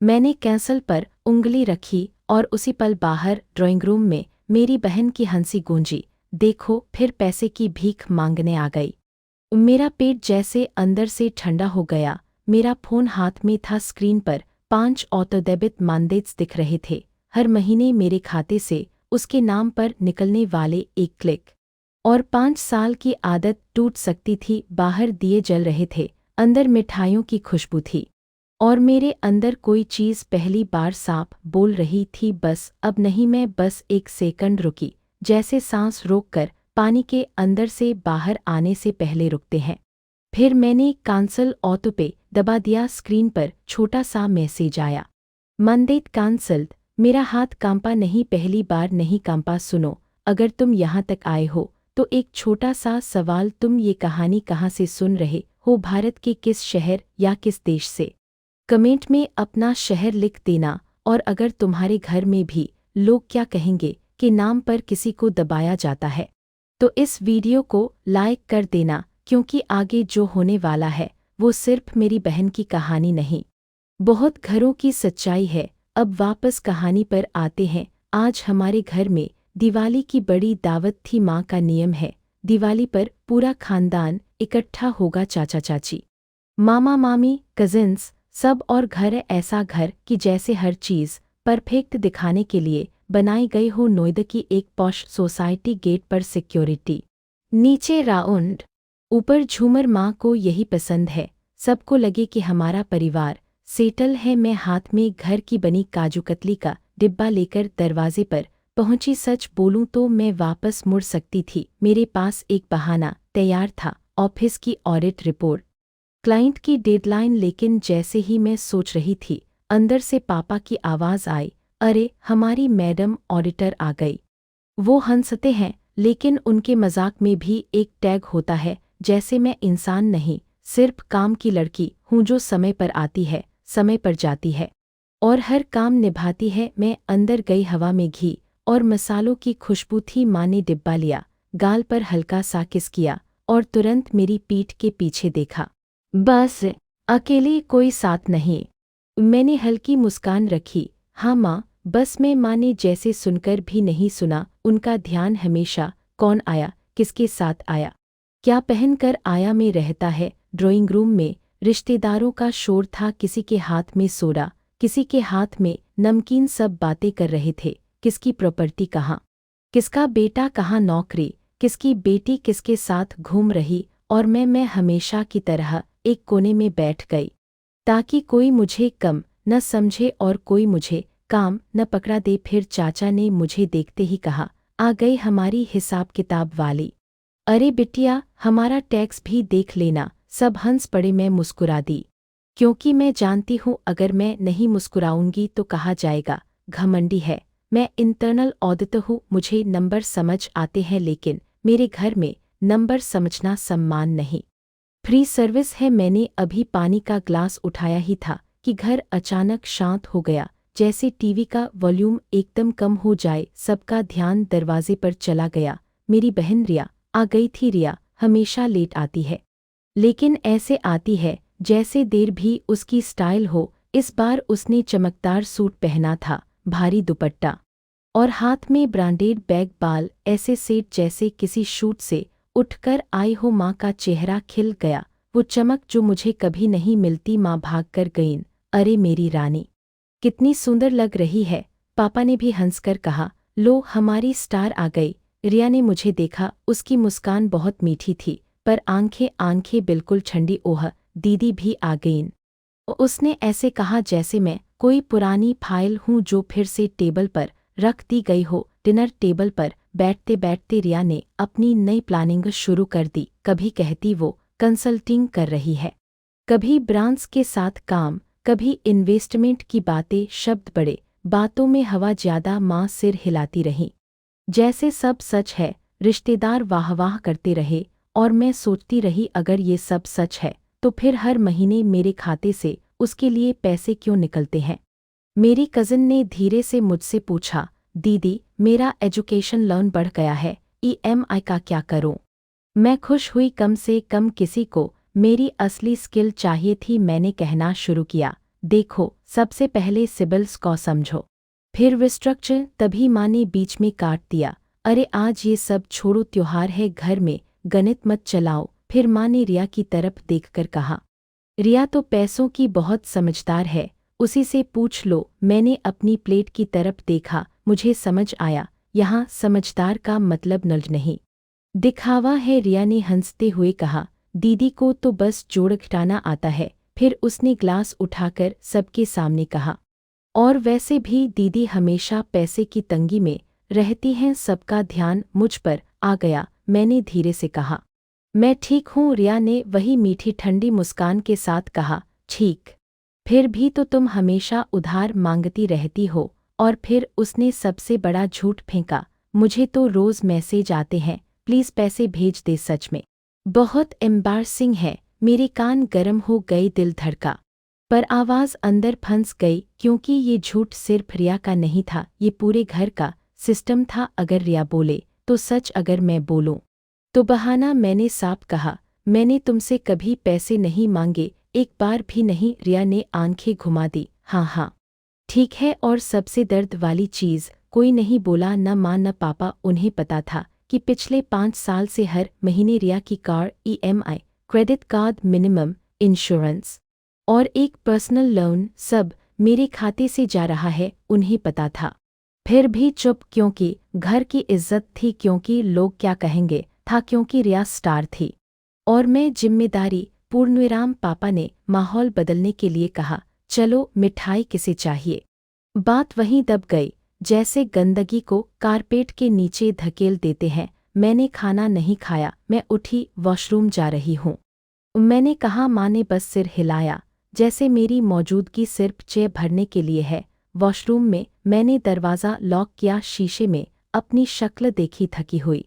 मैंने कैंसल पर उंगली रखी और उसी पल बाहर ड्राइंग रूम में मेरी बहन की हंसी गूंजी। देखो, फिर पैसे की भीख मांगने आ गई। मेरा पेट जैसे अंदर से ठंडा हो गया। मेरा फ़ोन हाथ में था, स्क्रीन पर 5 ऑटो डेबिट मानदेट्स दिख रहे थे। हर महीने मेरे खाते से उसके नाम पर निकलने वाले एक क्लिक और 5 साल की आदत टूट सकती थी। बाहर दिए जल रहे थे, अंदर मिठाइयों की खुशबू थी और मेरे अंदर कोई चीज़ पहली बार साफ बोल रही थी, बस अब नहीं। मैं बस एक सेकंड रुकी, जैसे सांस रोककर पानी के अंदर से बाहर आने से पहले रुकते हैं। फिर मैंने कैंसल ऑटो पे दबा दिया। स्क्रीन पर छोटा सा मैसेज आया, मंदेत कैंसल्ड। मेरा हाथ कांपा नहीं, पहली बार नहीं कांपा। सुनो, अगर तुम यहाँ तक आए हो तो एक छोटा सा सवाल, तुम ये कहानी कहाँ से सुन रहे हो? भारत के किस शहर या किस देश से? कमेंट में अपना शहर लिख देना। और अगर तुम्हारे घर में भी लोग क्या कहेंगे कि नाम पर किसी को दबाया जाता है, तो इस वीडियो को लाइक कर देना, क्योंकि आगे जो होने वाला है वो सिर्फ मेरी बहन की कहानी नहीं, बहुत घरों की सच्चाई है। अब वापस कहानी पर आते हैं। आज हमारे घर में दिवाली की बड़ी दावत थी। माँ का नियम है, दिवाली पर पूरा खानदान इकट्ठा होगा, चाचा चाची, मामा मामी, कजिन्स सब। और घर है ऐसा घर कि जैसे हर चीज़ परफेक्ट दिखाने के लिए बनाई गई हो। नोएडा की एक पॉश सोसाइटी, गेट पर सिक्योरिटी, नीचे राउंड, ऊपर झूमर। माँ को यही पसंद है, सबको लगे कि हमारा परिवार सेटल है। मैं हाथ में घर की बनी काजू कतली का डिब्बा लेकर दरवाजे पर पहुंची। सच बोलूं तो मैं वापस मुड़ सकती थी, मेरे पास एक बहाना तैयार था, ऑफिस की ऑडिट रिपोर्ट, क्लाइंट की डेडलाइन। लेकिन जैसे ही मैं सोच रही थी, अंदर से पापा की आवाज़ आई, अरे हमारी मैडम ऑडिटर आ गई। वो हंसते हैं, लेकिन उनके मजाक में भी एक टैग होता है, जैसे मैं इंसान नहीं, सिर्फ काम की लड़की हूँ जो समय पर आती है, समय पर जाती है और हर काम निभाती है। मैं अंदर गई, हवा में घी और मसालों की खुशबू थी। माँ ने डिब्बा लिया, गाल पर हल्का सा किस किया और तुरंत मेरी पीठ के पीछे देखा। बस अकेले, कोई साथ नहीं। मैंने हल्की मुस्कान रखी, हाँ माँ, बस मैं। माँ ने जैसे सुनकर भी नहीं सुना। उनका ध्यान हमेशा कौन आया, किसके साथ आया, क्या पहन कर आया में रहता है। ड्राइंग रूम में रिश्तेदारों का शोर था, किसी के हाथ में सोडा, किसी के हाथ में नमकीन। सब बातें कर रहे थे, किसकी प्रॉपर्टी कहाँ, किसका बेटा कहाँ नौकरी, किसकी बेटी किसके साथ घूम रही। और मैं हमेशा की तरह एक कोने में बैठ गई, ताकि कोई मुझे कम न समझे और कोई मुझे काम न पकड़ा दे। फिर चाचा ने मुझे देखते ही कहा, आ गई हमारी हिसाब किताब वाली। अरे बिटिया, हमारा टैक्स भी देख लेना। सब हंस पड़े। मैं मुस्कुरा दी, क्योंकि मैं जानती हूँ अगर मैं नहीं मुस्कुराऊंगी तो कहा जाएगा घमंडी है। मैं इंटरनल ऑडिटर हूँ, मुझे नंबर समझ आते हैं, लेकिन मेरे घर में नंबर समझना सम्मान नहीं, फ्री सर्विस है। मैंने अभी पानी का ग्लास उठाया ही था कि घर अचानक शांत हो गया, जैसे टीवी का वॉल्यूम एकदम कम हो जाए। सबका ध्यान दरवाजे पर चला गया। मेरी बहन रिया आ गई थी। रिया हमेशा लेट आती है, लेकिन ऐसे आती है जैसे देर भी उसकी स्टाइल हो। इस बार उसने चमकदार सूट पहना था, भारी दुपट्टा और हाथ में ब्रांडेड बैग, बाल ऐसे सेट जैसे किसी शूट से उठकर आई हो। माँ का चेहरा खिल गया, वो चमक जो मुझे कभी नहीं मिलती। माँ भाग कर गईं, अरे मेरी रानी, कितनी सुंदर लग रही है। पापा ने भी हंसकर कहा, लो हमारी स्टार आ गई। रिया ने मुझे देखा, उसकी मुस्कान बहुत मीठी थी, पर आंखें बिल्कुल ठंडी। ओह, दीदी भी आ गईं। उसने ऐसे कहा जैसे मैं कोई पुरानी फाइल हूँ जो फिर से टेबल पर रख दी गई हो। डिनर टेबल पर बैठते बैठते रिया ने अपनी नई प्लानिंग शुरू कर दी। कभी कहती वो कंसल्टिंग कर रही है, कभी ब्रांड्स के साथ काम, कभी इन्वेस्टमेंट की बातें। शब्द बड़े, बातों में हवा ज्यादा। माँ सिर हिलाती रही, जैसे सब सच है। रिश्तेदार वाह वाह करते रहे और मैं सोचती रही, अगर ये सब सच है तो फिर हर महीने मेरे खाते से उसके लिए पैसे क्यों निकलते हैं। मेरी कज़िन ने धीरे से मुझसे पूछा, दीदी मेरा एजुकेशन लोन बढ़ गया है, ईएमआई का क्या करूं? मैं खुश हुई, कम से कम किसी को मेरी असली स्किल चाहिए थी। मैंने कहना शुरू किया, देखो, सबसे पहले सिबिल्स को समझो, फिर रिस्ट्रक्चर। तभी माँ ने बीच में काट दिया, अरे आज ये सब छोड़ो, त्योहार है घर में, गणित मत चलाओ। फिर माँ ने रिया की तरफ देखकर कहा, रिया तो पैसों की बहुत समझदार है, उसी से पूछ लो। मैंने अपनी प्लेट की तरफ देखा, मुझे समझ आया, यहाँ समझदार का मतलब नल्ज नहीं, दिखावा है। रिया ने हंसते हुए कहा, दीदी को तो बस जोड़ घटाना आता है। फिर उसने ग्लास उठाकर सबके सामने कहा, और वैसे भी दीदी हमेशा पैसे की तंगी में रहती हैं। सबका ध्यान मुझ पर आ गया। मैंने धीरे से कहा, मैं ठीक हूँ। रिया ने वही मीठी ठंडी मुस्कान के साथ कहा, ठीक, फिर भी तो तुम हमेशा उधार मांगती रहती हो। और फिर उसने सबसे बड़ा झूठ फेंका, मुझे तो रोज़ मैसेज आते हैं, प्लीज़ पैसे भेज दे। सच में बहुत एम्बारसिंग है। मेरे कान गर्म हो गए, दिल धड़का, पर आवाज़ अंदर फंस गई, क्योंकि ये झूठ सिर्फ रिया का नहीं था, ये पूरे घर का सिस्टम था। अगर रिया बोले तो सच, अगर मैं बोलूं तो बहाना। मैंने साफ कहा, मैंने तुमसे कभी पैसे नहीं मांगे, एक बार भी नहीं। रिया ने आंखें घुमा दी, हाँ हाँ ठीक है। और सबसे दर्द वाली चीज़, कोई नहीं बोला, न माँ न पापा। उन्हें पता था कि पिछले 5 साल से हर महीने रिया की car EMI, credit card, minimum insurance और एक पर्सनल लोन सब मेरे खाते से जा रहा है। उन्हें पता था, फिर भी चुप, क्योंकि घर की इज्जत थी, क्योंकि लोग क्या कहेंगे था, क्योंकि रिया स्टार थी और मैं जिम्मेदारी। पूर्णविराम। पापा ने माहौल बदलने के लिए कहा, चलो मिठाई किसे चाहिए। बात वहीं दब गई, जैसे गंदगी को कारपेट के नीचे धकेल देते हैं। मैंने खाना नहीं खाया, मैं उठी, वॉशरूम जा रही हूँ। मैंने कहा। माँ ने बस सिर हिलाया, जैसे मेरी मौजूदगी सिर्फ चेय भरने के लिए है। वॉशरूम में मैंने दरवाज़ा लॉक किया, शीशे में अपनी शक्ल देखी, थकी हुई,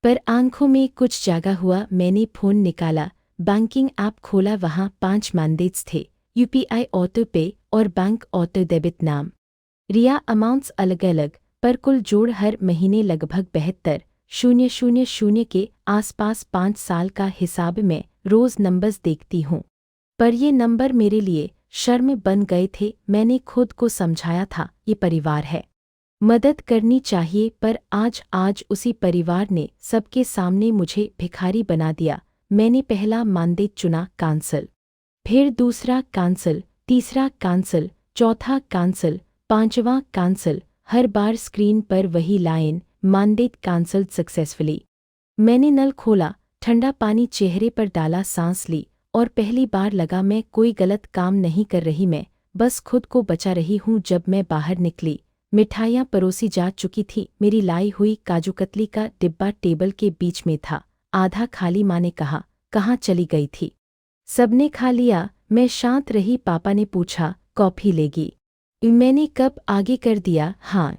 पर आंखों में कुछ जागा हुआ। मैंने फ़ोन निकाला, बैंकिंग ऐप खोला, वहाँ 5 मैंडेट्स थे, UPI ऑटो पे और बैंक ऑटो डेबिट नाम। रिया अमाउंट्स अलग अलग, पर कुल जोड़ हर महीने लगभग 72,000 के आसपास। 5 साल का हिसाब में रोज़ नंबर्स देखती हूँ, पर ये नंबर मेरे लिए शर्म बन गए थे। मैंने खुद को समझाया था, ये परिवार है, मदद करनी चाहिए, पर आज उसी परिवार ने सबके सामने मुझे भिखारी बना दिया। मैंने पहला मैंडेट चुना, कैंसिल, फिर दूसरा कैंसिल, तीसरा कैंसिल, चौथा कैंसिल, 5वां कैंसिल। हर बार स्क्रीन पर वही लाइन, मैंडेट कैंसिल्ड सक्सेसफुली। मैंने नल खोला, ठंडा पानी चेहरे पर डाला, सांस ली, और पहली बार लगा मैं कोई गलत काम नहीं कर रही, मैं बस खुद को बचा रही हूँ। जब मैं बाहर निकली, मिठाइयाँ परोसी जा चुकी थी। मेरी लाई हुई काजू कतली का डिब्बा टेबल के बीच में था, आधा खाली। माँ ने कहा, कहाँ चली गई थी? सबने खा लिया। मैं शांत रही। पापा ने पूछा, कॉफ़ी लेगी? मैंने कप आगे कर दिया, हाँ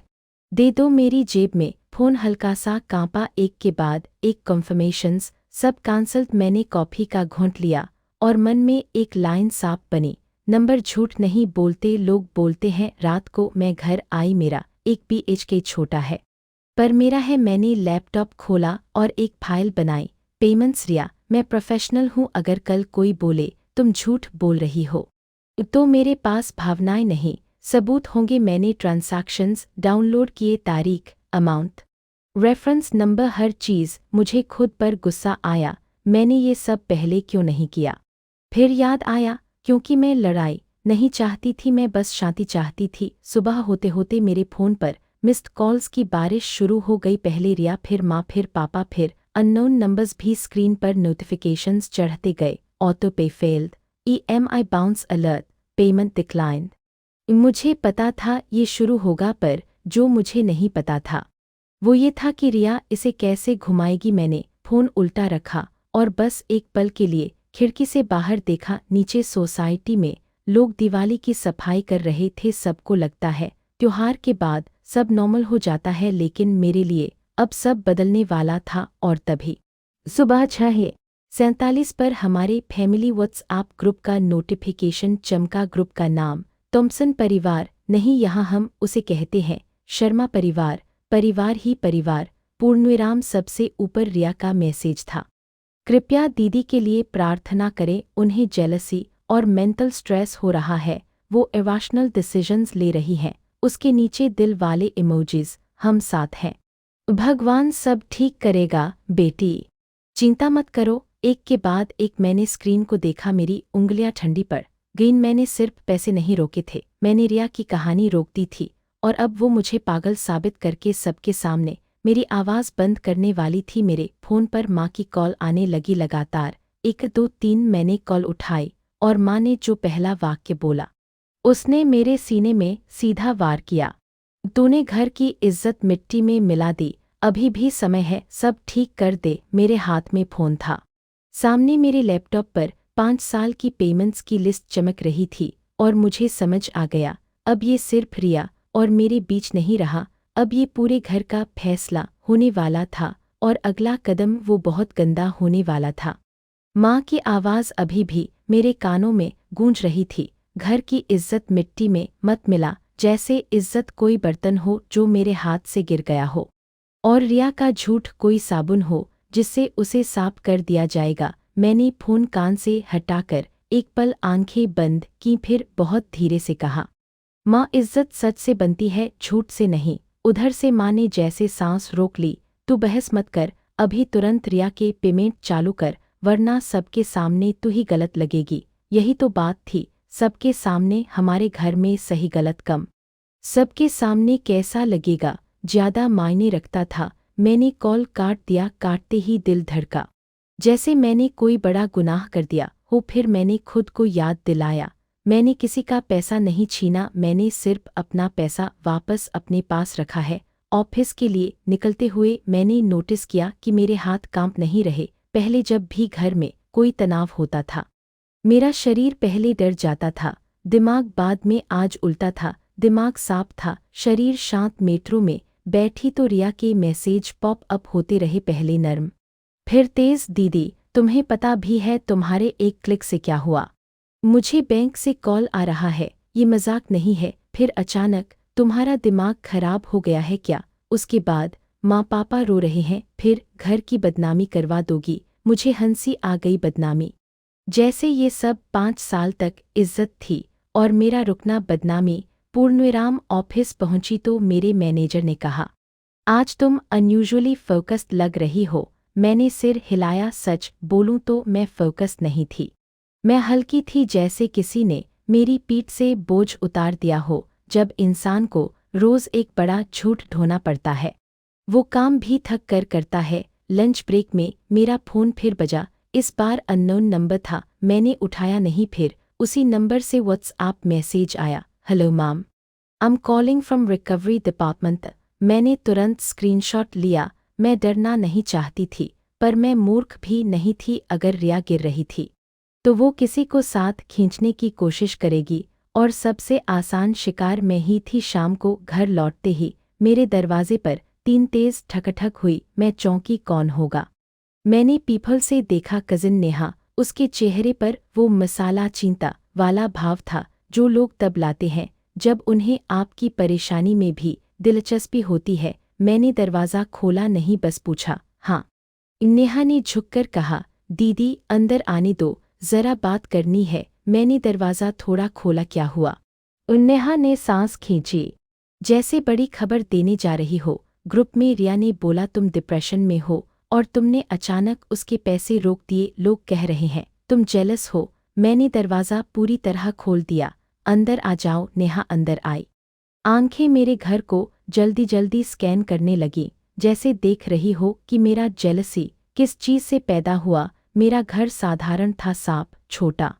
दे दो। मेरी जेब में फ़ोन हल्का सा कांपा, एक के बाद एक कन्फर्मेशंस, सब कैंसल्ड। मैंने कॉफ़ी का घूंट लिया और मन में एक लाइन साफ बनी, नंबर झूठ नहीं बोलते, लोग बोलते हैं। रात को मैं घर आई, मेरा एक BHK छोटा है, पर मेरा है। मैंने लैपटॉप खोला और एक फाइल बनाई, पेमेंट्स। रिया, मैं प्रोफेशनल हूँ, अगर कल कोई बोले तुम झूठ बोल रही हो, तो मेरे पास भावनाएं नहीं, सबूत होंगे। मैंने ट्रांजैक्शंस डाउनलोड किए, तारीख, अमाउंट, रेफरेंस नंबर, हर चीज़। मुझे खुद पर गुस्सा आया, मैंने ये सब पहले क्यों नहीं किया? फिर याद आया, क्योंकि मैं लड़ाई नहीं चाहती थी, मैं बस शांति चाहती थी। सुबह होते होते मेरे फ़ोन पर मिस्ड कॉल्स की बारिश शुरू हो गई, पहले रिया, फिर माँ, फिर पापा, फिर अननोन नंबर्स भी। स्क्रीन पर नोटिफिकेशंस चढ़ते गए, ऑटो पे failed, EMI bounce alert, payment declined. मुझे पता था ये शुरू होगा, पर जो मुझे नहीं पता था वो ये था कि रिया इसे कैसे घुमाएगी। मैंने फ़ोन उल्टा रखा और बस एक पल के लिए खिड़की से बाहर देखा। नीचे सोसाइटी में लोग दिवाली की सफाई कर रहे थे। सबको लगता है त्योहार के बाद सब नॉर्मल हो जाता है, लेकिन मेरे लिए अब सब बदलने वाला था। और तभी सुबह 6:47 पर हमारे फैमिली व्हाट्सएप ग्रुप का नोटिफिकेशन चमका। ग्रुप का नाम थॉम्सन परिवार नहीं, यहाँ हम उसे कहते हैं शर्मा परिवार, परिवार ही परिवार, पूर्णविराम। सबसे ऊपर रिया का मैसेज था, कृपया दीदी के लिए प्रार्थना करें, उन्हें जेलसी और मेंटल स्ट्रेस हो रहा है, वो इमोशनल डिसीजंस ले रही है। उसके नीचे दिल वाले इमोजीज, हम साथ हैं। भगवान सब ठीक करेगा बेटी, चिंता मत करो। एक के बाद एक मैंने स्क्रीन को देखा, मेरी उंगलियां ठंडी पड़ गईं। मैंने सिर्फ पैसे नहीं रोके थे, मैंने रिया की कहानी रोक दी थी, और अब वो मुझे पागल साबित करके सबके सामने मेरी आवाज़ बंद करने वाली थी। मेरे फ़ोन पर माँ की कॉल आने लगी लगातार, 1 2 3। मैंने कॉल उठाई और माँ ने जो पहला वाक्य बोला, उसने मेरे सीने में सीधा वार किया। तूने घर की इज्जत मिट्टी में मिला दी, अभी भी समय है, सब ठीक कर दे। मेरे हाथ में फ़ोन था, सामने मेरे लैपटॉप पर 5 साल की पेमेंट्स की लिस्ट चमक रही थी, और मुझे समझ आ गया, अब ये सिर्फ रिया और मेरे बीच नहीं रहा, अब ये पूरे घर का फैसला होने वाला था, और अगला कदम वो बहुत गंदा होने वाला था। माँ की आवाज़ अभी भी मेरे कानों में गूंज रही थी, घर की इज्जत मिट्टी में मत मिला, जैसे इज्जत कोई बर्तन हो जो मेरे हाथ से गिर गया हो, और रिया का झूठ कोई साबुन हो जिससे उसे साफ कर दिया जाएगा। मैंने फ़ोन कान से हटाकर एक पल आंखें बंद की, फिर बहुत धीरे से कहा, माँ, इज्जत सच से बनती है, झूठ से नहीं। उधर से माँ ने जैसे सांस रोक ली, तू बहस मत कर, अभी तुरंत रिया के पेमेंट चालू कर, वरना सबके सामने तू ही गलत लगेगी। यही तो बात थी, सबके सामने, हमारे घर में सही गलत कम, सबके सामने कैसा लगेगा ज़्यादा मायने रखता था। मैंने कॉल काट दिया, काटते ही दिल धड़का, जैसे मैंने कोई बड़ा गुनाह कर दिया हो। फिर मैंने खुद को याद दिलाया, मैंने किसी का पैसा नहीं छीना, मैंने सिर्फ अपना पैसा वापस अपने पास रखा है। ऑफिस के लिए निकलते हुए मैंने नोटिस किया कि मेरे हाथ कांप नहीं रहे। पहले जब भी घर में कोई तनाव होता था, मेरा शरीर पहले डर जाता था, दिमाग बाद में। आज उल्टा था, दिमाग साफ था, शरीर शांत। मेट्रो में बैठी तो रिया के मैसेज पॉप अप होते रहे, पहले नर्म फिर तेज, दीदी तुम्हें पता भी है तुम्हारे एक क्लिक से क्या हुआ? मुझे बैंक से कॉल आ रहा है, ये मजाक नहीं है। फिर अचानक, तुम्हारा दिमाग खराब हो गया है क्या? उसके बाद, माँ पापा रो रहे हैं, फिर घर की बदनामी करवा दोगी? मुझे हंसी आ गई, बदनामी जैसे ये सब 5 साल तक इज्जत थी और मेरा रुकना बदनामी। पूर्णविराम। ऑफिस पहुंची तो मेरे मैनेजर ने कहा, आज तुम अनयूजुअली फोकस्ड लग रही हो। मैंने सिर हिलाया, सच बोलूं तो मैं फोकस्ड नहीं थी, मैं हल्की थी, जैसे किसी ने मेरी पीठ से बोझ उतार दिया हो। जब इंसान को रोज एक बड़ा झूठ ढोना पड़ता है, वो काम भी थक कर करता है। लंच ब्रेक में मेरा फ़ोन फिर बजा, इस बार अननोन नंबर था। मैंने उठाया नहीं, फिर उसी नंबर से व्हाट्सएप मैसेज आया, hello ma'am, I am calling from recovery department. मैंने तुरंत स्क्रीनशॉट लिया। मैं डरना नहीं चाहती थी, पर मैं मूर्ख भी नहीं थी। अगर रिया गिर रही थी तो वो किसी को साथ खींचने की कोशिश करेगी, और सबसे आसान शिकार मैं ही थी। शाम को घर लौटते ही मेरे दरवाजे पर 3 तेज ठकठक हुई। मैं चौंकी, कौन होगा? मैंने पीपल से देखा, कजिन नेहा। उसके चेहरे पर वो मसाला चिंता वाला भाव था जो लोग तब लाते हैं जब उन्हें आपकी परेशानी में भी दिलचस्पी होती है। मैंने दरवाज़ा खोला नहीं, बस पूछा, हाँ? नेहा ने झुककर कहा, दीदी अंदर आने दो, ज़रा बात करनी है। मैंने दरवाज़ा थोड़ा खोला, क्या हुआ? नेहा ने सांस खींची, जैसे बड़ी खबर देने जा रही हो। ग्रुप में रिया ने बोला तुम डिप्रेशन में हो और तुमने अचानक उसके पैसे रोक दिए। लोग कह रहे हैं तुम जेलस हो। मैंने दरवाज़ा पूरी तरह खोल दिया, अंदर आ जाओ। नेहा अंदर आई, आंखें मेरे घर को जल्दी जल्दी स्कैन करने लगी, जैसे देख रही हो कि मेरा जेलसी किस चीज़ से पैदा हुआ। मेरा घर साधारण था, साफ, छोटा,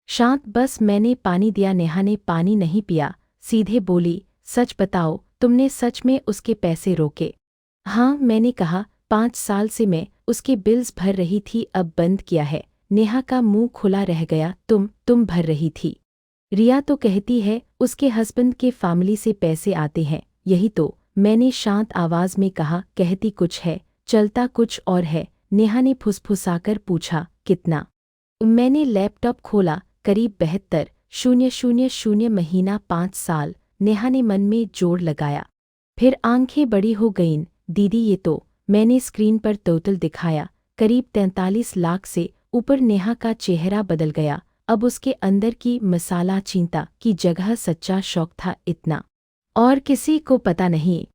शांत, बस मैंने पानी दिया। नेहा ने पानी नहीं पिया, सीधे बोली, सच बताओ, तुमने सच में उसके पैसे रोके? हाँ, मैंने कहा, 5 साल से मैं उसके बिल्स भर रही थी, अब बंद किया है। नेहा का मुंह खुला रह गया, तुम भर रही थी? रिया तो कहती है उसके हस्बैंड के फैमिली से पैसे आते हैं। यही तो, मैंने शांत आवाज़ में कहा। कहती कुछ है, चलता कुछ और है। नेहा ने फुसफुसाकर पूछा, कितना? मैंने लैपटॉप खोला, करीब 72,000 महीना 5 साल। नेहा ने मन में जोर लगाया, फिर आंखें बड़ी हो गईं। दीदी ये तो, मैंने स्क्रीन पर टोटल दिखाया, करीब 43 लाख से ऊपर। नेहा का चेहरा बदल गया, अब उसके अंदर की मसाला चिंता की जगह सच्चा शौक था इतना। और किसी को पता नहीं।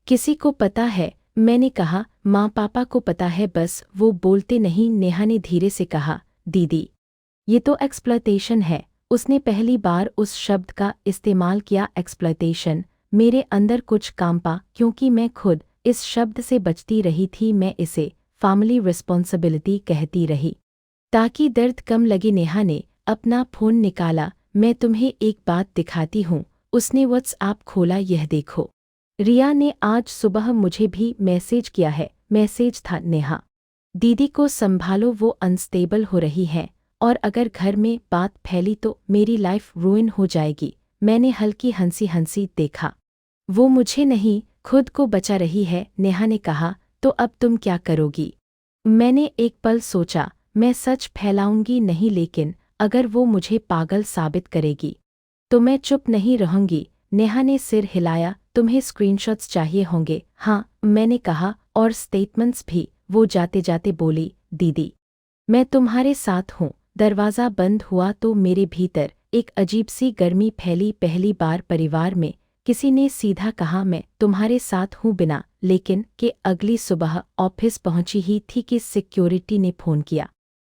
किसी को पता है? मैंने कहा। माँ पापा को पता है, बस वो बोलते नहीं। नेहा ने धीरे से कहा, दीदी ये तो एक्सप्लॉयटेशन है। उसने पहली बार उस शब्द का इस्तेमाल किया, एक्सप्लॉयटेशन। मेरे अंदर कुछ कांपा क्योंकि मैं खुद इस शब्द से बचती रही थी। मैं इसे फैमिली रिस्पॉन्सिबिलिटी कहती रही ताकि दर्द कम लगे। नेहा ने अपना फ़ोन निकाला। मैं तुम्हें एक बात दिखाती हूँ। उसने व्हाट्सएप खोला। यह देखो, रिया ने आज सुबह मुझे भी मैसेज किया है। मैसेज था, नेहा दीदी को संभालो, वो अनस्टेबल हो रही है और अगर घर में बात फैली तो मेरी लाइफ रूइन हो जाएगी। मैंने हल्की हंसी हंसी देखा। वो मुझे नहीं, खुद को बचा रही है। नेहा ने कहा, तो अब तुम क्या करोगी? मैंने एक पल सोचा। मैं सच फैलाऊंगी नहीं, लेकिन अगर वो मुझे पागल साबित करेगी तो मैं चुप नहीं रहूंगी। नेहा ने सिर हिलाया। तुम्हें स्क्रीनशॉट्स चाहिए होंगे? हाँ, मैंने कहा, और स्टेटमेंट्स भी। वो जाते जाते बोली, दीदी मैं तुम्हारे साथ हूँ। दरवाज़ा बंद हुआ तो मेरे भीतर एक अजीब सी गर्मी फैली। पहली बार परिवार में किसी ने सीधा कहा, मैं तुम्हारे साथ हूँ, बिना लेकिन के। अगली सुबह ऑफिस पहुंची ही थी कि सिक्योरिटी ने फ़ोन किया।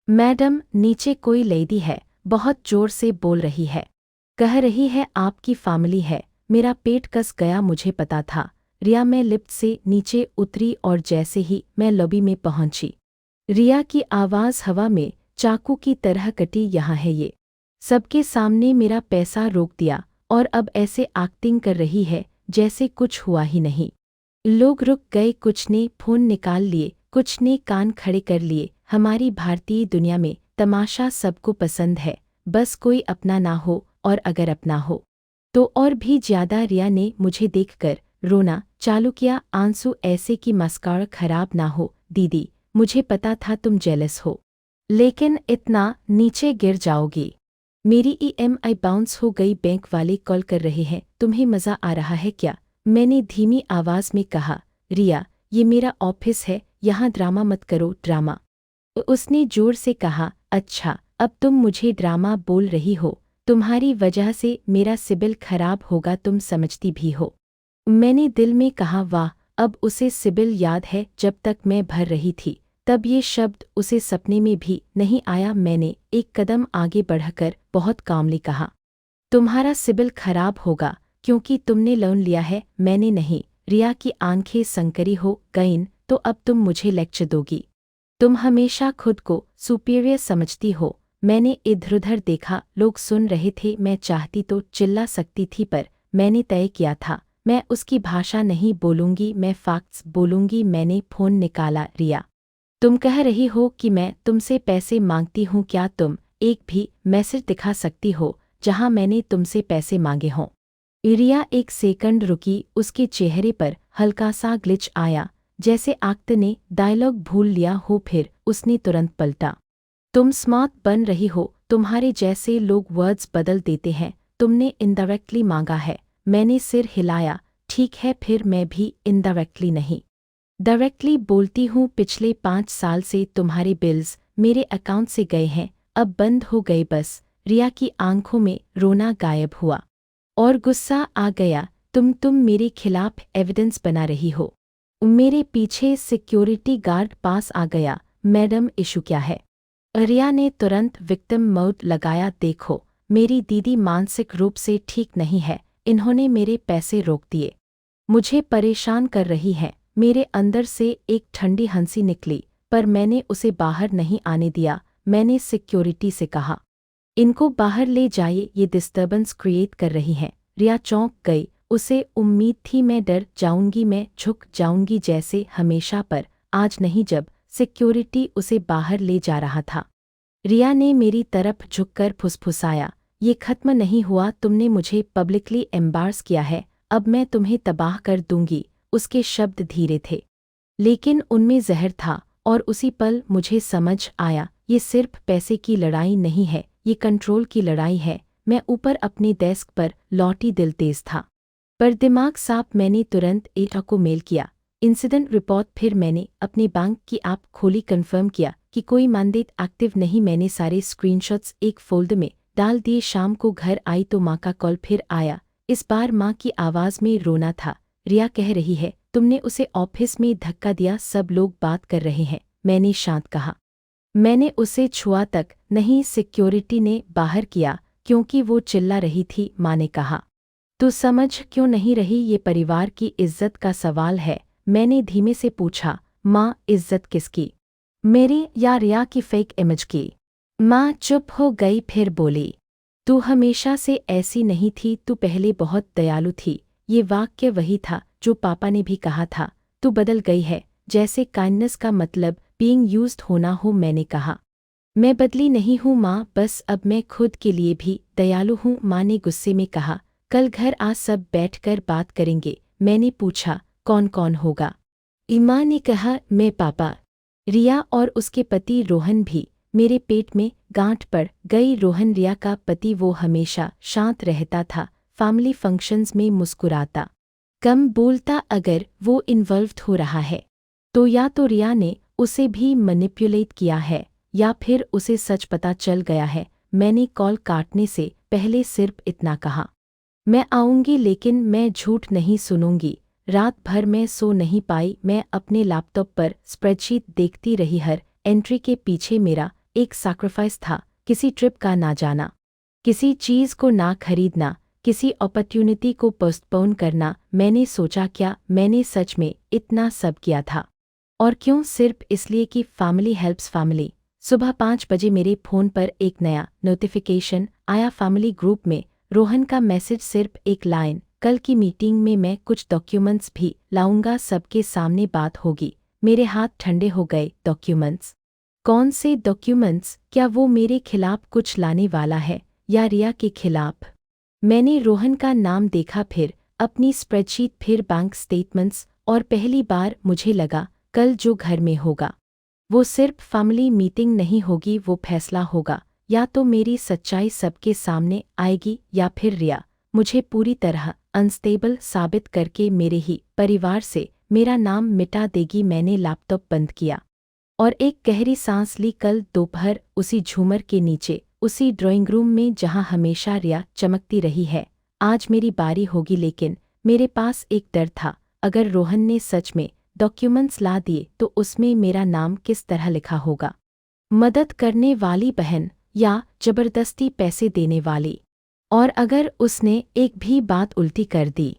मैडम, नीचे कोई लेडी है, बहुत ज़ोर से बोल रही है, कह रही है आपकी फैमिली है। मेरा पेट कस गया। मुझे पता था। रिया, मैं लिफ्ट से नीचे उतरी और जैसे ही मैं लॉबी में पहुंची, रिया की आवाज़ हवा में चाकू की तरह कटी। यहाँ है ये। सबके सामने मेरा पैसा रोक दिया और अब ऐसे एक्टिंग कर रही है जैसे कुछ हुआ ही नहीं। लोग रुक गए। कुछ ने फ़ोन निकाल लिए, कुछ ने कान खड़े कर लिए। हमारी भारतीय दुनिया में तमाशा सबको पसंद है, बस कोई अपना ना हो, और अगर अपना हो तो और भी ज़्यादा। रिया ने मुझे देखकर रोना चालू किया, आंसू ऐसे कि मस्कारा खराब ना हो। दीदी, मुझे पता था तुम जेलस हो, लेकिन इतना नीचे गिर जाओगी। मेरी ईएमआई बाउंस हो गई। बैंक वाले कॉल कर रहे हैं। तुम्हें मज़ा आ रहा है क्या? मैंने धीमी आवाज़ में कहा। रिया, ये मेरा ऑफिस है, यहाँ ड्रामा मत करो। ड्रामा? उसने जोर से कहा। अच्छा, अब तुम मुझे ड्रामा बोल रही हो? तुम्हारी वजह से मेरा सिबिल खराब होगा, तुम समझती भी हो। मैंने दिल में कहा, वाह, अब उसे सिबिल याद है। जब तक मैं भर रही थी तब ये शब्द उसे सपने में भी नहीं आया। मैंने एक कदम आगे बढ़कर बहुत कामली कहा, तुम्हारा सिबिल खराब होगा क्योंकि तुमने लोन लिया है, मैंने नहीं। रिया की आंखें संकरी हो गईं। तो अब तुम मुझे लेक्चर दोगी? तुम हमेशा खुद को सुपीरियर समझती हो। मैंने इधर-उधर देखा। लोग सुन रहे थे। मैं चाहती तो चिल्ला सकती थी, पर मैंने तय किया था, मैं उसकी भाषा नहीं बोलूंगी, मैं फैक्ट्स बोलूंगी। मैंने फ़ोन निकाला। रिया, तुम कह रही हो कि मैं तुमसे पैसे मांगती हूँ। क्या तुम एक भी मैसेज दिखा सकती हो जहाँ मैंने तुमसे पैसे मांगे हों? रिया एक सेकंड रुकी। उसके चेहरे पर हल्का सा ग्लिच आया, जैसे एक्टर ने डायलॉग भूल लिया हो। फिर उसने तुरंत पलटा, तुम स्मार्ट बन रही हो। तुम्हारे जैसे लोग वर्ड्स बदल देते हैं। तुमने इनडायरेक्टली मांगा है। मैंने सिर हिलाया। ठीक है, फिर मैं भी इनडायरेक्टली नहीं, डायरेक्टली बोलती हूँ। पिछले 5 साल से तुम्हारे बिल्स मेरे अकाउंट से गए हैं, अब बंद हो गए। बस। रिया की आंखों में रोना गायब हुआ और गुस्सा आ गया। तुम मेरे खिलाफ एविडेंस बना रही हो। मेरे पीछे सिक्योरिटी गार्ड पास आ गया। मैडम, इशू क्या है? रिया ने तुरंत विक्टिम मोड लगाया। देखो, मेरी दीदी मानसिक रूप से ठीक नहीं है। इन्होंने मेरे पैसे रोक दिए, मुझे परेशान कर रही है। मेरे अंदर से एक ठंडी हंसी निकली, पर मैंने उसे बाहर नहीं आने दिया। मैंने सिक्योरिटी से कहा, इनको बाहर ले जाइए, ये डिस्टर्बेंस क्रिएट कर रही हैं। रिया चौंक गई। उसे उम्मीद थी मैं डर जाऊंगी, मैं झुक जाऊंगी जैसे हमेशा, पर आज नहीं। जब सिक्योरिटी उसे बाहर ले जा रहा था, रिया ने मेरी तरफ झुककर फुसफुसाया, ये खत्म नहीं हुआ। तुमने मुझे पब्लिकली एम्बार्स किया है, अब मैं तुम्हें तबाह कर दूंगी। उसके शब्द धीरे थे, लेकिन उनमें जहर था। और उसी पल मुझे समझ आया, ये सिर्फ पैसे की लड़ाई नहीं है, ये कंट्रोल की लड़ाई है। मैं ऊपर अपनी डेस्क पर लौटी, दिल तेज था पर दिमाग साफ। मैंने तुरंत एटा को मेल किया इंसिडेंट रिपोर्ट। फिर मैंने अपने बैंक की ऐप खोली, कंफर्म किया कि कोई मैंडेट एक्टिव नहीं। मैंने सारे स्क्रीनशॉट्स एक फोल्डर में डाल दिए। शाम को घर आई तो माँ का कॉल फिर आया। इस बार माँ की आवाज़ में रोना था। रिया कह रही है, तुमने उसे ऑफिस में धक्का दिया, सब लोग बात कर रहे हैं। मैंने शांत कहा, मैंने उसे छुआ तक नहीं, सिक्योरिटी ने बाहर किया क्योंकि वो चिल्ला रही थी। माँ ने कहा, तू समझ क्यों नहीं रही, ये परिवार की इज्जत का सवाल है। मैंने धीमे से पूछा, माँ इज्जत किसकी, मेरी या रिया की फेक इमेज की? माँ चुप हो गई, फिर बोली, तू हमेशा से ऐसी नहीं थी, तू पहले बहुत दयालु थी। ये वाक्य वही था जो पापा ने भी कहा था, तू बदल गई है, जैसे काइंडनेस का मतलब बीइंग यूज्ड होना हो। मैंने कहा, मैं बदली नहीं हूँ माँ, बस अब मैं खुद के लिए भी दयालु हूँ। माँ ने गुस्से में कहा, कल घर आ, सब बैठकर बात करेंगे। मैंने पूछा, कौन कौन होगा? माँ ने कहा, मैं, पापा, रिया और उसके पति रोहन भी। मेरे पेट में गांठ पड़ गई। रोहन रिया का पति, वो हमेशा शांत रहता था, फैमिली फंक्शंस में मुस्कुराता, कम बोलता। अगर वो इन्वॉल्व्ड हो रहा है तो या तो रिया ने उसे भी मैनिपुलेट किया है या फिर उसे सच पता चल गया है। मैंने कॉल काटने से पहले सिर्फ इतना कहा, मैं आऊंगी लेकिन मैं झूठ नहीं सुनूंगी। रात भर मैं सो नहीं पाई। मैं अपने लैपटॉप पर स्प्रेडशीट देखती रही। हर एंट्री के पीछे मेरा एक सैक्रिफाइस था, किसी ट्रिप का ना जाना, किसी चीज़ को ना खरीदना, किसी अपॉर्चुनिटी को पोस्टपोन करना। मैंने सोचा, क्या मैंने सच में इतना सब किया था? और क्यों? सिर्फ इसलिए कि फैमिली हेल्प्स फैमिली। सुबह 5 बजे मेरे फ़ोन पर एक नया नोटिफिकेशन आया, फैमिली ग्रुप में रोहन का मैसेज, सिर्फ एक लाइन, कल की मीटिंग में मैं कुछ डॉक्यूमेंट्स भी लाऊंगा, सबके सामने बात होगी। मेरे हाथ ठंडे हो गए। डॉक्यूमेंट्स? कौन से डॉक्यूमेंट्स? क्या वो मेरे खिलाफ कुछ लाने वाला है या रिया के खिलाफ? मैंने रोहन का नाम देखा, फिर अपनी स्प्रेडशीट, फिर बैंक स्टेटमेंट्स, और पहली बार मुझे लगा कल जो घर में होगा वो सिर्फ फैमिली मीटिंग नहीं होगी, वो फैसला होगा। या तो मेरी सच्चाई सबके सामने आएगी या फिर रिया मुझे पूरी तरह अनस्टेबल साबित करके मेरे ही परिवार से मेरा नाम मिटा देगी। मैंने लैपटॉप बंद किया और एक गहरी सांस ली। कल दोपहर उसी झूमर के नीचे, उसी ड्राइंग रूम में जहां हमेशा रिया चमकती रही है, आज मेरी बारी होगी। लेकिन मेरे पास एक डर था, अगर रोहन ने सच में डॉक्यूमेंट्स ला दिए तो उसमें मेरा नाम किस तरह लिखा होगा? मदद करने वाली बहन या जबरदस्ती पैसे देने वाली? और अगर उसने एक भी बात उल्टी कर दी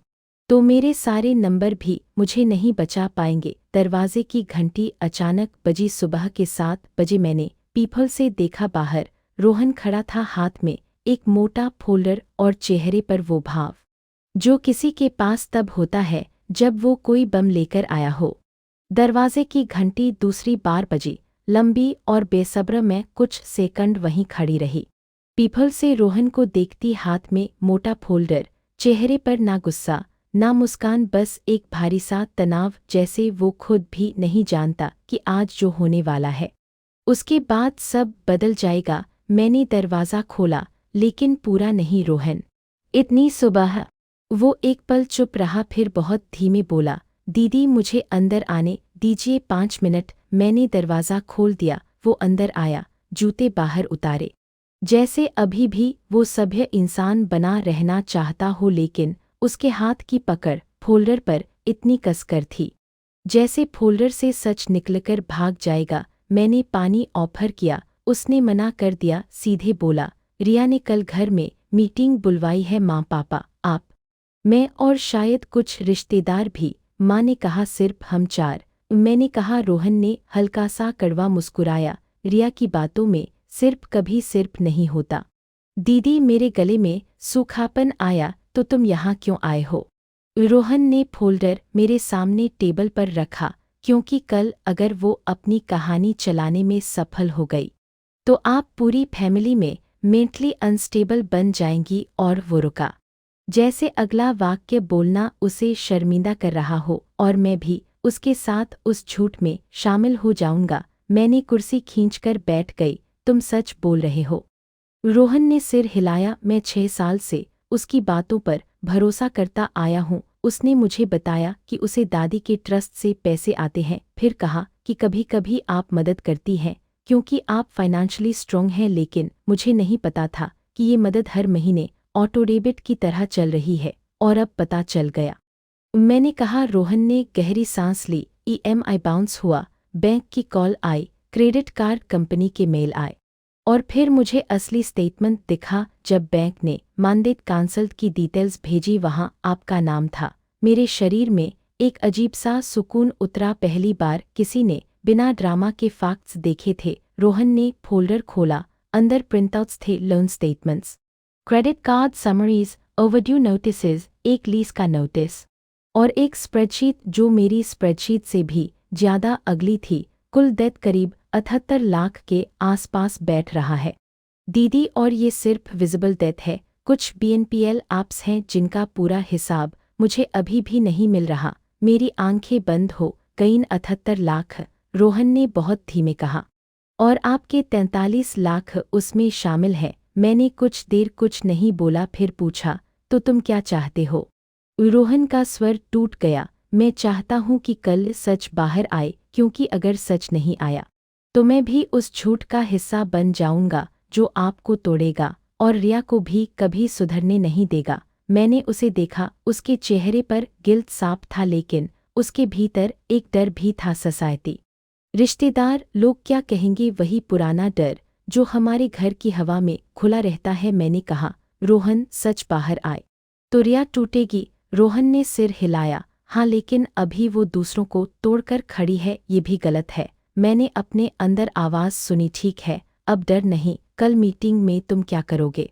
तो मेरे सारे नंबर भी मुझे नहीं बचा पाएंगे। दरवाजे की घंटी अचानक बजी। सुबह के 7 बजे मैंने पीपल से देखा, बाहर रोहन खड़ा था, हाथ में एक मोटा फोल्डर और चेहरे पर वो भाव जो किसी के पास तब होता है जब वो कोई बम लेकर आया हो। दरवाजे की घंटी दूसरी बार बजी, लंबी और बेसब्र। मैं कुछ सेकंड वहीं खड़ी रही, पीपल से रोहन को देखती, हाथ में मोटा फोल्डर, चेहरे पर ना गुस्सा ना मुस्कान, बस एक भारी सा तनाव, जैसे वो खुद भी नहीं जानता कि आज जो होने वाला है उसके बाद सब बदल जाएगा। मैंने दरवाज़ा खोला, लेकिन पूरा नहीं। रोहन इतनी सुबह? वो एक पल चुप रहा, फिर बहुत धीमे बोला, दीदी मुझे अंदर आने दीजिए, 5 मिनट। मैंने दरवाज़ा खोल दिया। वो अंदर आया, जूते बाहर उतारे, जैसे अभी भी वो सभ्य इंसान बना रहना चाहता हो, लेकिन उसके हाथ की पकड़ फोल्डर पर इतनी कसकर थी जैसे फोल्डर से सच निकलकर भाग जाएगा। मैंने पानी ऑफर किया, उसने मना कर दिया, सीधे बोला, रिया ने कल घर में मीटिंग बुलवाई है, माँ, पापा, आप, मैं और शायद कुछ रिश्तेदार भी। माँ ने कहा, सिर्फ हम 4? मैंने कहा। रोहन ने हल्का सा कड़वा मुस्कुराया, रिया की बातों में सिर्फ कभी सिर्फ नहीं होता। दीदी मेरे गले में सूखापन आया, तो तुम यहाँ क्यों आए हो? रोहन ने फोल्डर मेरे सामने टेबल पर रखा, क्योंकि कल अगर वो अपनी कहानी चलाने में सफल हो गई तो आप पूरी फैमिली में मेंटली अनस्टेबल बन जाएंगी। और वो रुका, जैसे अगला वाक्य बोलना उसे शर्मिंदा कर रहा हो और मैं भी उसके साथ उस झूठ में शामिल हो जाऊंगा। मैंने कुर्सी खींचकर बैठ गई। तुम सच बोल रहे हो? रोहन ने सिर हिलाया। मैं 6 साल से उसकी बातों पर भरोसा करता आया हूँ। उसने मुझे बताया कि उसे दादी के ट्रस्ट से पैसे आते हैं, फिर कहा कि कभी कभी आप मदद करती हैं क्योंकि आप फाइनेंशियली स्ट्रॉन्ग हैं, लेकिन मुझे नहीं पता था कि ये मदद हर महीने ऑटो डेबिट की तरह चल रही है, और अब पता चल गया। मैंने कहा। रोहन ने गहरी सांस ली। ईएमआई बाउंस हुआ, बैंक की कॉल आई, क्रेडिट कार्ड कंपनी के मेल आए, और फिर मुझे असली स्टेटमेंट दिखा। जब बैंक ने मैंडेट कैंसल की डिटेल्स भेजी, वहां आपका नाम था। मेरे शरीर में एक अजीब सा सुकून उतरा। पहली बार किसी ने बिना ड्रामा के फैक्ट्स देखे थे। रोहन ने फोल्डर खोला। अंदर प्रिंटआउट्स थे, loan statements, credit card summaries, overdue notices, एक लीज का नोटिस और एक स्प्रेडशीट जो मेरी स्प्रेडशीट से भी ज्यादा अगली थी। कुल डेट करीब 78 लाख के आसपास बैठ रहा है दीदी, और ये सिर्फ विजिबल डेट है। कुछ बीएनपीएल ऐप्स हैं जिनका पूरा हिसाब मुझे अभी भी नहीं मिल रहा। मेरी आंखें बंद हो गईं। 78 लाख, रोहन ने बहुत धीमे कहा, और आपके 43 लाख उसमें शामिल है। मैंने कुछ देर कुछ नहीं बोला, फिर पूछा, तो तुम क्या चाहते हो? रोहन का स्वर टूट गया। मैं चाहता हूं कि कल सच बाहर आए, क्योंकि अगर सच नहीं आया तो मैं भी उस झूठ का हिस्सा बन जाऊंगा जो आपको तोड़ेगा और रिया को भी कभी सुधरने नहीं देगा। मैंने उसे देखा। उसके चेहरे पर गिल्ट साफ था, लेकिन उसके भीतर एक डर भी था। सोसाइटी, रिश्तेदार, लोग क्या कहेंगे, वही पुराना डर जो हमारे घर की हवा में खुला रहता है। मैंने कहा, रोहन सच बाहर आए तो रिया टूटेगी। रोहन ने सिर हिलाया। हाँ, लेकिन अभी वो दूसरों को तोड़कर खड़ी है, ये भी गलत है। मैंने अपने अंदर आवाज़ सुनी, ठीक है, अब डर नहीं, कल मीटिंग में तुम क्या करोगे?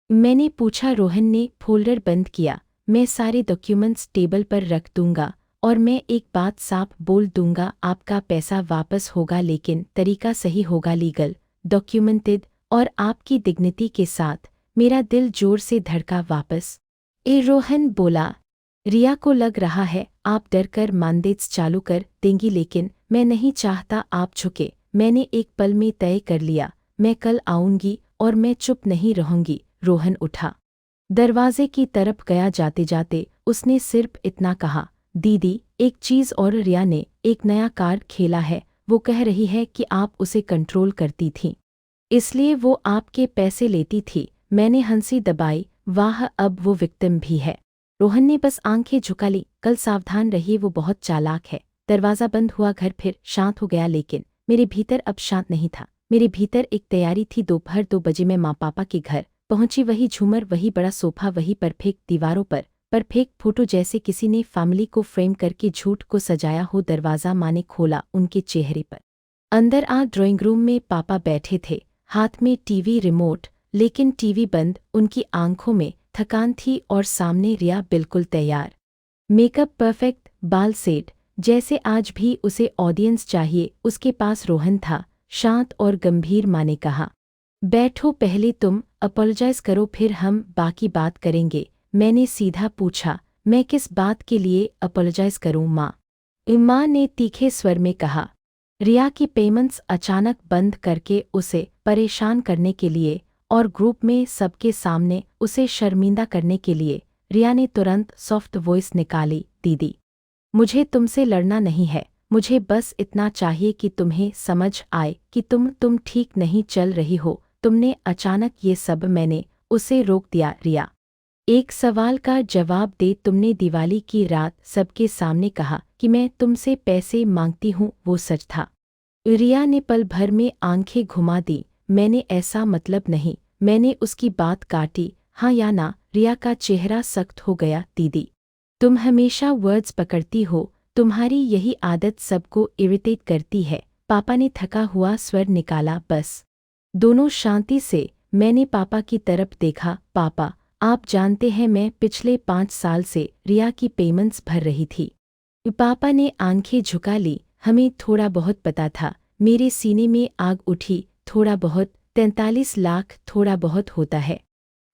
मैंने पूछा। रोहन ने फोल्डर बंद किया। मैं सारे डॉक्यूमेंट्स टेबल पर रख दूंगा, और मैं एक बात साफ बोल दूंगा, आपका पैसा वापस होगा, लेकिन तरीका सही होगा, लीगल, डॉक्यूमेंटेड, और आपकी डिग्निटी के साथ। मेरा दिल जोर से धड़का। वापस? रोहन बोला। रिया को लग रहा है आप डरकर मैंडेट्स चालू कर देंगी, लेकिन मैं नहीं चाहता आप झुके। मैंने एक पल में तय कर लिया, मैं कल आऊंगी और मैं चुप नहीं रहूंगी। रोहन उठा, दरवाजे की तरफ गया। जाते जाते उसने सिर्फ इतना कहा, दीदी एक चीज़ और, रिया ने एक नया कार्ड खेला है। वो कह रही है कि आप उसे कंट्रोल करती थीं, इसलिए वो आपके पैसे लेती थी। मैंने हंसी दबाई। वाह, अब वो विक्टिम भी है। रोहन ने बस आंखें झुका ली। कल सावधान रहिए, वो बहुत चालाक है। दरवाज़ा बंद हुआ। घर फिर शांत हो गया, लेकिन मेरे भीतर अब शांत नहीं था। मेरे भीतर एक तैयारी थी। दोपहर 2 बजे मैं माँ पापा के घर पहुंची। वही झूमर, वही बड़ा सोफा, वही परफेक्ट दीवारों पर परफेक्ट फोटो, जैसे किसी ने फैमिली को फ्रेम करके झूठ को सजाया हो। दरवाज़ा माँ ने खोला। उनके चेहरे पर अंदर आ ड्राइंग रूम में पापा बैठे थे, हाथ में टीवी रिमोट, लेकिन टीवी बंद। उनकी आंखों में थकान थी, और सामने रिया बिल्कुल तैयार, मेकअप परफेक्ट, बाल सेट, जैसे आज भी उसे ऑडियंस चाहिए। उसके पास रोहन था, शांत और गंभीर। माँ ने कहा, बैठो, पहले तुम अपोलोजाइज करो, फिर हम बाकी बात करेंगे। मैंने सीधा पूछा, मैं किस बात के लिए अपोलोजाइज करूं माँ? माँ ने तीखे स्वर में कहा, रिया की पेमेंट्स अचानक बंद करके उसे परेशान करने के लिए, और ग्रुप में सबके सामने उसे शर्मिंदा करने के लिए। रिया ने तुरंत सॉफ्ट वॉइस निकाली, दीदी मुझे तुमसे लड़ना नहीं है, मुझे बस इतना चाहिए कि तुम्हें समझ आए कि तुम ठीक नहीं चल रही हो। तुमने अचानक ये सब। मैंने उसे रोक दिया। रिया, एक सवाल का जवाब दे। तुमने दिवाली की रात सबके सामने कहा कि मैं तुमसे पैसे मांगती हूँ, वो सच था? रिया ने पल भर में आंखें घुमा दी। मैंने ऐसा मतलब नहीं। मैंने उसकी बात काटी। हाँ या ना? रिया का चेहरा सख्त हो गया। दीदी तुम हमेशा वर्ड्स पकड़ती हो, तुम्हारी यही आदत सबको इरिटेट करती है। पापा ने थका हुआ स्वर निकाला। बस। दोनों शांति से। मैंने पापा की तरफ देखा। पापा, आप जानते हैं मैं पिछले 5 साल से रिया की पेमेंट्स भर रही थी। पापा ने आंखें झुका ली। हमें थोड़ा बहुत पता था। मेरे सीने में आग उठी। थोड़ा बहुत? 43 लाख थोड़ा बहुत होता है?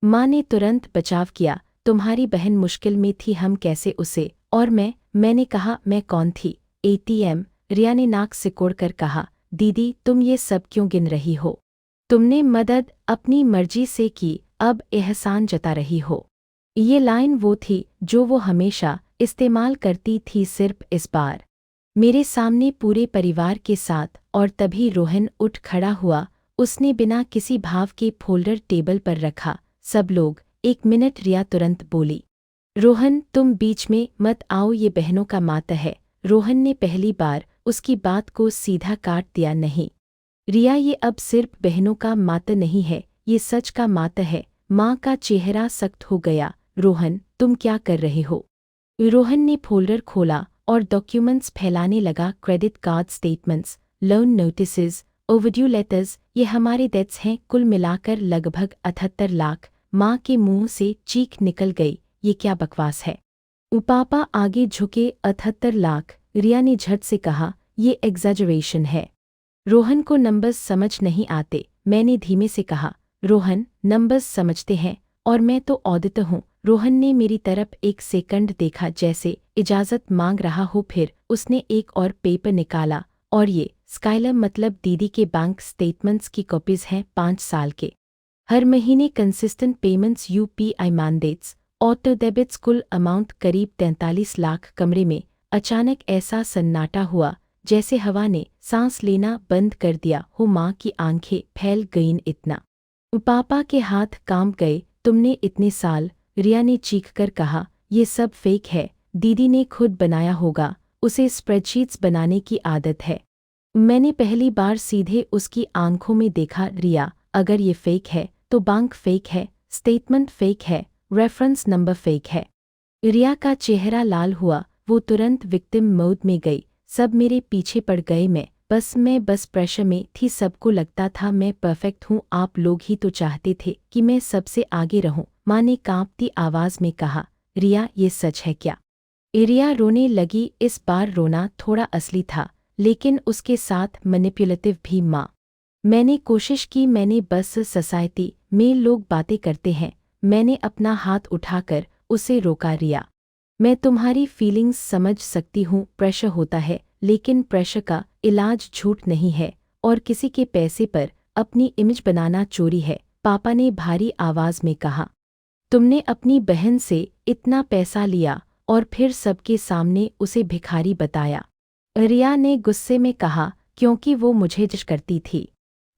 माँ ने तुरंत बचाव किया। तुम्हारी बहन मुश्किल में थी, हम कैसे उसे? और मैंने कहा, मैं कौन थी? एटीएम। रिया ने नाक सिकोड़कर कहा, दीदी तुम ये सब क्यों गिन रही हो? तुमने मदद अपनी मर्जी से की, अब एहसान जता रही हो। ये लाइन वो थी जो वो हमेशा इस्तेमाल करती थी, सिर्फ इस बार मेरे सामने पूरे परिवार के साथ। और तभी रोहन उठ खड़ा हुआ। उसने बिना किसी भाव के फोल्डर टेबल पर रखा। सब लोग, 1 मिनट, रिया तुरंत बोली। रोहन, तुम बीच में मत आओ, ये बहनों का मात है। रोहन ने पहली बार उसकी बात को सीधा काट दिया। नहीं रिया, ये अब सिर्फ बहनों का मात नहीं है, ये सच का मात है। माँ का चेहरा सख्त हो गया। रोहन, तुम क्या कर रहे हो? रोहन ने फोल्डर खोला और डॉक्यूमेंट्स फैलाने लगा। Credit card statements, loan notices, overdue letters, ये हमारे डेट्स हैं, कुल मिलाकर लगभग 78 लाख। माँ के मुंह से चीख निकल गई। ये क्या बकवास है? पापा आगे झुके। 78 लाख, रिया ने झट से कहा, ये एग्जैजरेशन है। रोहन को नंबर्स समझ नहीं आते। मैंने धीमे से कहा, रोहन, नंबर्स समझते हैं, और मैं तो ऑडिटर हूँ। रोहन ने मेरी तरफ 1 सेकंड देखा, जैसे इजाज़त मांग रहा हो। फिर उसने एक और पेपर निकाला। और ये स्काइलर, मतलब दीदी के बैंक स्टेटमेंट्स की कॉपीज़ हैं, 5 साल के। हर महीने consistent payments, UPI mandates, auto debits, कुल अमाउंट करीब 43 लाख। कमरे में अचानक ऐसा सन्नाटा हुआ जैसे हवा ने सांस लेना बंद कर दिया हो। माँ की आंखें फैल गईं। इतना? पापा के हाथ कांप गए। तुमने इतने साल? रिया ने चीखकर कहा, ये सब फेक है। दीदी ने खुद बनाया होगा, उसे स्प्रेडशीट्स बनाने की आदत है। मैंने पहली बार सीधे उसकी आंखों में देखा। रिया, अगर ये फेक है तो बैंक फेक है, स्टेटमेंट फेक है, रेफरेंस नंबर फेक है। रिया का चेहरा लाल हुआ। वो तुरंत विक्टिम मोड में गई। सब मेरे पीछे पड़ गए। मैं बस प्रेशर में थी। सबको लगता था मैं परफेक्ट हूँ। आप लोग ही तो चाहते थे कि मैं सबसे आगे रहूं। माँ ने कांपती आवाज़ में कहा। रिया, ये सच है क्या? रिया रोने लगी। इस बार रोना थोड़ा असली था, लेकिन उसके साथ मैनिपुलेटिव भी। माँ, मैंने कोशिश की। मैंने बस सोसाइटी में लोग बातें करते हैं। मैंने अपना हाथ उठाकर उसे रोका। रिया, मैं तुम्हारी फीलिंग्स समझ सकती हूँ। प्रेशर होता है, लेकिन प्रेशर का इलाज झूठ नहीं है, और किसी के पैसे पर अपनी इमेज बनाना चोरी है। पापा ने भारी आवाज़ में कहा। तुमने अपनी बहन से इतना पैसा लिया और फिर सबके सामने उसे भिखारी बताया? रिया ने गुस्से में कहा, क्योंकि वो मुझे जज करती थी।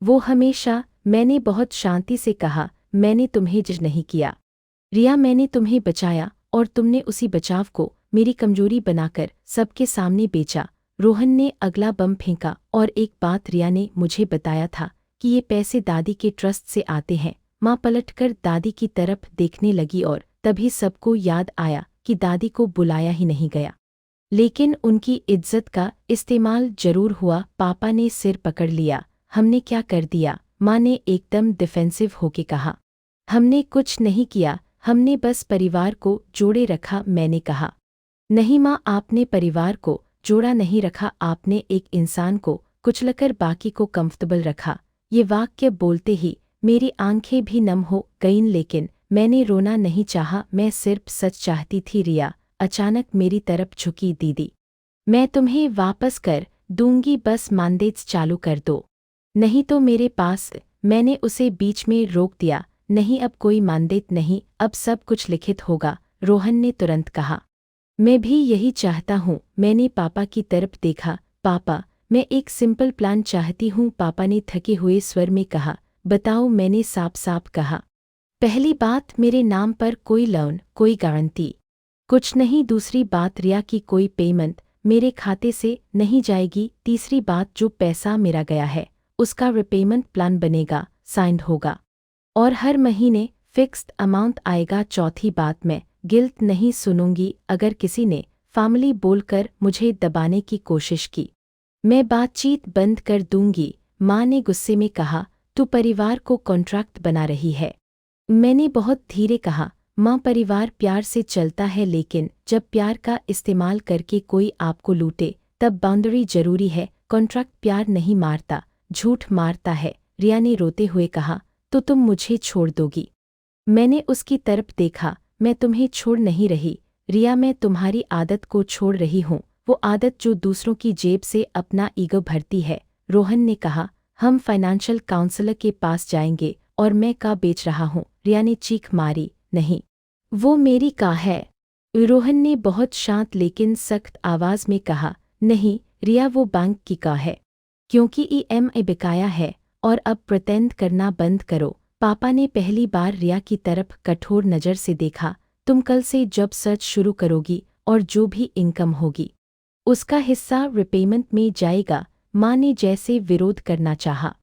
वो हमेशा। मैंने बहुत शांति से कहा, मैंने तुम्हें जज नहीं किया रिया, मैंने तुम्हें बचाया, और तुमने उसी बचाव को मेरी कमजोरी बनाकर सबके सामने बेचा। रोहन ने अगला बम फेंका। और एक बात, रिया ने मुझे बताया था कि ये पैसे दादी के ट्रस्ट से आते हैं। माँ पलटकर दादी की तरफ देखने लगी, और तभी सबको याद आया कि दादी को बुलाया ही नहीं गया। लेकिन उनकी इज्जत का इस्तेमाल जरूर हुआ। पापा ने सिर पकड़ लिया। हमने क्या कर दिया? माँ ने एकदम डिफेंसिव होके कहा। हमने कुछ नहीं किया, हमने बस परिवार को जोड़े रखा। मैंने कहा, नहीं माँ, आपने परिवार को जोड़ा नहीं रखा, आपने एक इंसान को कुचलकर बाकी को कंफर्टेबल रखा। ये वाक्य बोलते ही मेरी आंखें भी नम हो गईं, लेकिन मैंने रोना नहीं चाहा। मैं सिर्फ सच चाहती थी। रिया अचानक मेरी तरफ झुकी। दीदी, मैं तुम्हें वापस कर दूंगी, बस मैंडेट्स चालू कर दो, नहीं तो मेरे पास। मैंने उसे बीच में रोक दिया। नहीं, अब कोई मैंडेट नहीं, अब सब कुछ लिखित होगा। रोहन ने तुरंत कहा, मैं भी यही चाहता हूँ। मैंने पापा की तरफ देखा। पापा, मैं एक सिंपल प्लान चाहती हूँ। पापा ने थके हुए स्वर में कहा। बताओ, मैंने साफ साफ कहा। पहली बात, मेरे नाम पर कोई लोन, कोई गारंटी, कुछ नहीं। दूसरी बात, रिया की कोई पेमेंट मेरे खाते से नहीं जाएगी। तीसरी बात, जो पैसा मेरा गया है उसका रिपेमेंट प्लान बनेगा, साइंड होगा, और हर महीने फिक्स्ड अमाउंट आएगा। चौथी बात, मैं गिल्ट नहीं सुनूंगी अगर किसी ने फैमिली बोलकर मुझे दबाने की कोशिश की। मैं बातचीत बंद कर दूंगी। माँ ने गुस्से में कहा, तू परिवार को कॉन्ट्रैक्ट बना रही है। मैंने बहुत धीरे कहा, माँ, परिवार प्यार से चलता है, लेकिन जब प्यार का इस्तेमाल करके कोई आपको लूटे तब बाउंड्री जरूरी है। कॉन्ट्रैक्ट प्यार नहीं मारता, झूठ मारता है। रिया ने रोते हुए कहा, तो तुम मुझे छोड़ दोगी? मैंने उसकी तरफ देखा। मैं तुम्हें छोड़ नहीं रही रिया, मैं तुम्हारी आदत को छोड़ रही हूँ, वो आदत जो दूसरों की जेब से अपना ईगो भरती है। रोहन ने कहा, हम फाइनेंशियल काउंसलर के पास जाएंगे, और मैं कार बेच रहा हूँ। रिया ने चीख मारी, नहीं, वो मेरी कार है। रोहन ने बहुत शांत लेकिन सख्त आवाज में कहा, नहीं, रिया वो बैंक की का है, क्योंकि ईएमआई बकाया है और अब प्रिटेंड करना बंद करो। पापा ने पहली बार रिया की तरफ कठोर नज़र से देखा। तुम कल से जॉब सर्च शुरू करोगी और जो भी इनकम होगी उसका हिस्सा रिपेमेंट में जाएगा। माँ ने जैसे विरोध करना चाहा,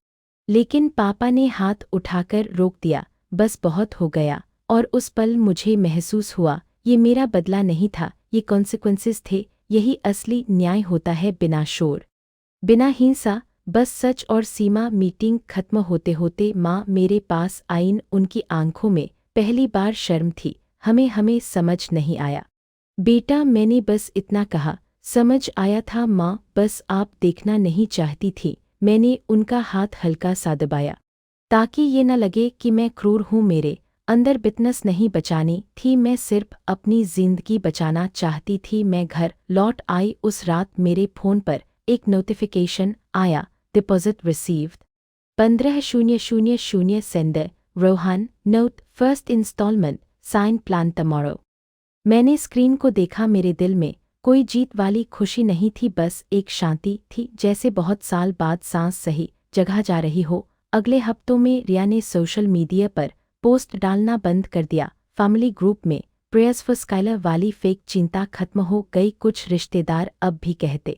लेकिन पापा ने हाथ उठाकर रोक दिया। बस बहुत हो गया। और उस पल मुझे महसूस हुआ ये मेरा बदला नहीं था, ये कॉन्सिक्वेंसेस थे। यही असली न्याय होता है, बिना शोर, बिना हिंसा, बस सच और सीमा। मीटिंग खत्म होते होते माँ मेरे पास आईन। उनकी आंखों में पहली बार शर्म थी। हमें समझ नहीं आया बेटा, मैंने बस इतना कहा। समझ आया था माँ, बस आप देखना नहीं चाहती थी। मैंने उनका हाथ हल्का सा दबाया ताकि ये न लगे कि मैं क्रूर हूँ। मेरे अंदर बिटनेस नहीं बचानी थी, मैं सिर्फ अपनी जिंदगी बचाना चाहती थी। मैं घर लौट आई उस रात मेरे फ़ोन पर एक नोटिफिकेशन आया, deposit received 15,000 sender Rohan, note first instalment, sign plan tomorrow. मैंने स्क्रीन को देखा। मेरे दिल में कोई जीत वाली खुशी नहीं थी, बस एक शांति थी, जैसे बहुत साल बाद सांस सही जगह जा रही हो। अगले हफ्तों में रिया ने सोशल मीडिया पर पोस्ट डालना बंद कर दिया। फैमिली ग्रुप में प्रेयर्स फॉर स्काइलर वाली फेक चिंता खत्म हो गई। कुछ रिश्तेदार अब भी कहते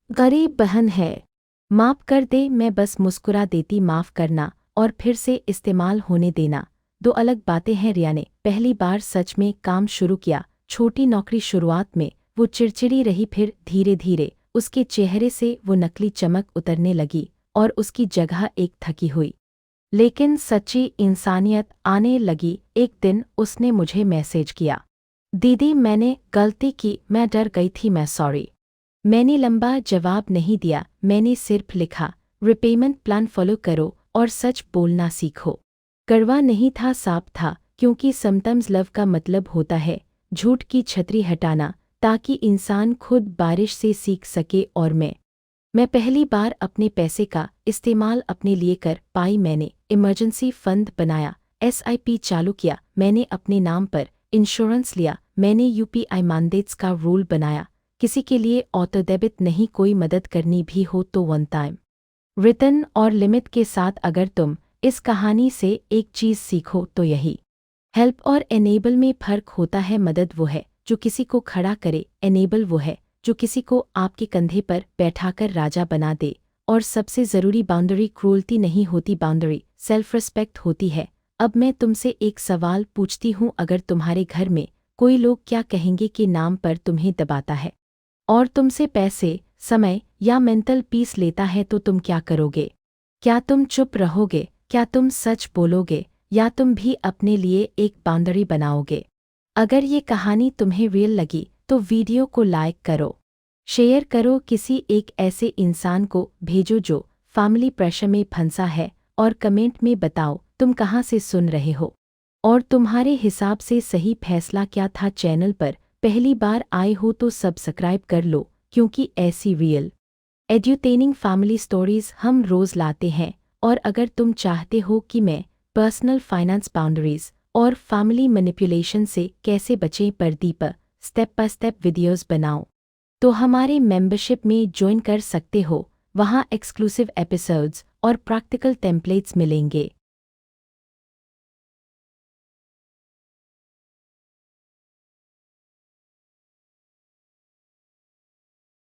गरीब बहन है, माफ़ कर दे। मैं बस मुस्कुरा देती, माफ़ करना और फिर से इस्तेमाल होने देना दो अलग बातें हैं। रिया ने पहली बार सच में काम शुरू किया। छोटी नौकरी, शुरुआत में वो चिड़चिड़ी रही, फिर धीरे धीरे उसके चेहरे से वो नकली चमक उतरने लगी और उसकी जगह एक थकी हुई लेकिन सच्ची इंसानियत आने लगी। एक दिन उसने मुझे मैसेज किया, दीदी मैंने गलती की, मैं डर गई थी, मैं सॉरी। मैंने लंबा जवाब नहीं दिया, मैंने सिर्फ लिखा रिपेमेंट प्लान फॉलो करो और सच बोलना सीखो। कड़वा नहीं था, साफ था, क्योंकि समटाइम्स लव का मतलब होता है झूठ की छतरी हटाना ताकि इंसान खुद बारिश से सीख सके। और मैं पहली बार अपने पैसे का इस्तेमाल अपने लिए कर पाई। मैंने इमरजेंसी फंड बनाया, एसआईपी चालू किया, मैंने अपने नाम पर इंश्योरेंस लिया, मैंने यूपीआई मैंडेट्स का रूल बनाया, किसी के लिए ऑटो डेबिट नहीं, कोई मदद करनी भी हो तो वन टाइम रिटर्न और लिमिट के साथ। अगर तुम इस कहानी से एक चीज़ सीखो तो यही, हेल्प और एनेबल में फ़र्क होता है। मदद वो है जो किसी को खड़ा करे, एनेबल वो है जो किसी को आपके कंधे पर बैठाकर राजा बना दे। और सबसे ज़रूरी, बाउंड्री क्रूरती नहीं होती, बाउंड्री सेल्फ रिस्पेक्ट होती है। अब मैं तुमसे एक सवाल पूछती हूँ, अगर तुम्हारे घर में कोई लोग क्या कहेंगे के नाम पर तुम्हें दबाता है और तुमसे पैसे, समय या मेंटल पीस लेता है, तो तुम क्या करोगे? क्या तुम चुप रहोगे? क्या तुम सच बोलोगे या तुम भी अपने लिए एक बाउंड्री बनाओगे? अगर ये कहानी तुम्हें रियल लगी तो वीडियो को लाइक करो, शेयर करो, किसी एक ऐसे इंसान को भेजो जो फैमिली प्रेशर में फंसा है, और कमेंट में बताओ तुम कहाँ से सुन रहे हो और तुम्हारे हिसाब से सही फैसला क्या था। चैनल पर पहली बार आए हो तो सब्सक्राइब कर लो, क्योंकि ऐसी रियल एड्यूटेनिंग फैमिली स्टोरीज हम रोज़ लाते हैं। और अगर तुम चाहते हो कि मैं पर्सनल फाइनेंस बाउंड्रीज और फैमिली मैनिपुलेशन से कैसे बचें Pradeep step by step videos बनाऊं, तो हमारे मेंबरशिप में ज्वाइन कर सकते हो। वहाँ एक्सक्लूसिव एपिसोड्स और प्रैक्टिकल टेम्पलेट्स मिलेंगे।